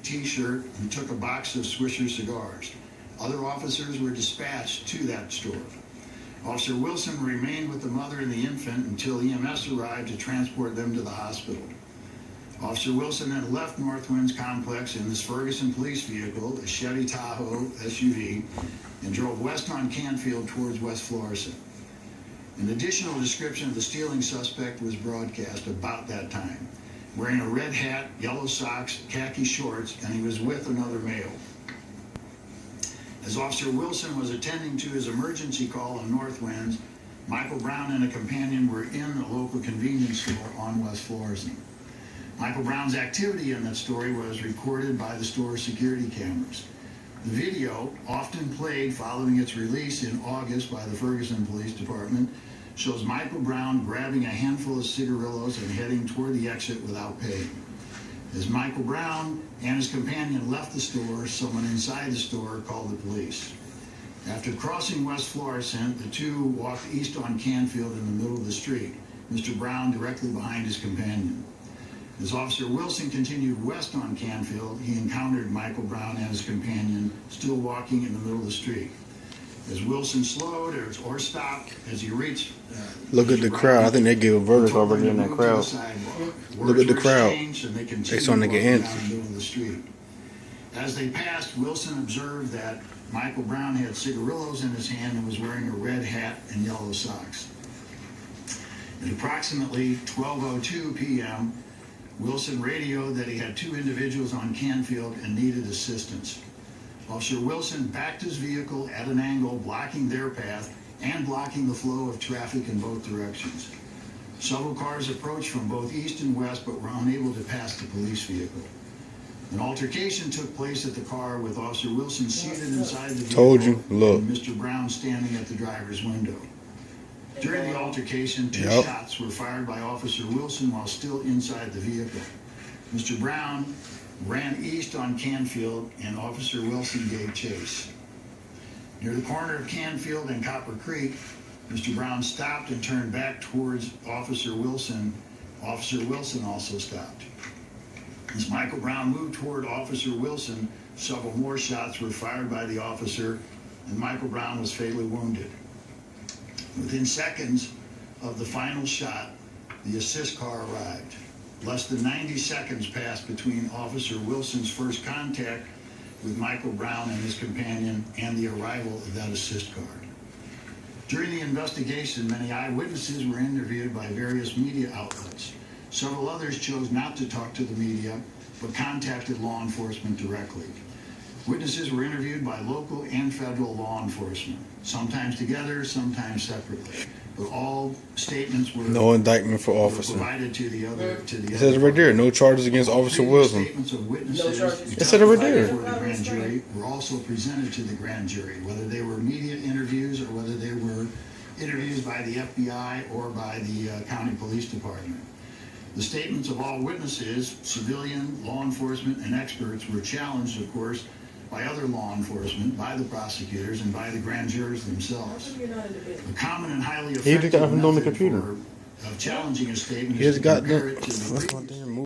T-shirt and took a box of Swisher cigars. Other officers were dispatched to that store. Officer Wilson remained with the mother and the infant until EMS arrived to transport them to the hospital. Officer Wilson then left Northwind's complex in this Ferguson police vehicle, a Chevy Tahoe SUV, and drove west on Canfield towards West Florissant. An additional description of the stealing suspect was broadcast about that time, wearing a red hat, yellow socks, khaki shorts, and he was with another male. As Officer Wilson was attending to his emergency call on Northwinds, Michael Brown and a companion were in a local convenience store on West Florissant. Michael Brown's activity in that story was recorded by the store's security cameras. The video, often played following its release in August by the Ferguson Police Department, shows Michael Brown grabbing a handful of cigarillos and heading toward the exit without paying. As Michael Brown and his companion left the store, someone inside the store called the police. After crossing West Florissant, the two walked east on Canfield in the middle of the street, Mr. Brown directly behind his companion. As Officer Wilson continued west on Canfield, he encountered Michael Brown and his companion still walking in the middle of the street. As Wilson slowed or stopped, as he reached... Look at the crowd. I think they gave a verdict already in that crowd. Look at the crowd. They starting to get antsy. As they passed, Wilson observed that Michael Brown had cigarillos in his hand and was wearing a red hat and yellow socks. At approximately 12:02 p.m., Wilson radioed that he had two individuals on Canfield and needed assistance. Officer Wilson backed his vehicle at an angle, blocking their path and blocking the flow of traffic in both directions. Several cars approached from both east and west but were unable to pass the police vehicle. An altercation took place at the car with Officer Wilson seated inside the vehicle. Told you, look. And Mr. Brown standing at the driver's window. During the altercation, two shots were fired by Officer Wilson while still inside the vehicle. Mr. Brown ran east on Canfield, and Officer Wilson gave chase. Near the corner of Canfield and Copper Creek, Mr. Brown stopped and turned back towards Officer Wilson. Officer Wilson also stopped. As Michael Brown moved toward Officer Wilson, several more shots were fired by the officer, and Michael Brown was fatally wounded. Within seconds of the final shot, the assist car arrived. Less than 90 seconds passed between Officer Wilson's first contact with Michael Brown and his companion and the arrival of that assist car. During the investigation, many eyewitnesses were interviewed by various media outlets. Several others chose not to talk to the media, but contacted law enforcement directly. Witnesses were interviewed by local and federal law enforcement, sometimes together, sometimes separately. But all statements were no indictment for officer. Provided to the other. It says it right there. No charges against Officer Wilson. Statements of witnesses it said it right there. For the grand jury were also presented to the grand jury, whether they were media interviews or whether they were interviews by the FBI or by the county police department. The statements of all witnesses, civilian, law enforcement, and experts were challenged, of course, by other law enforcement, by the prosecutors, and by the grand jurors themselves. A common and highly effective method of challenging a statement is to compare it to the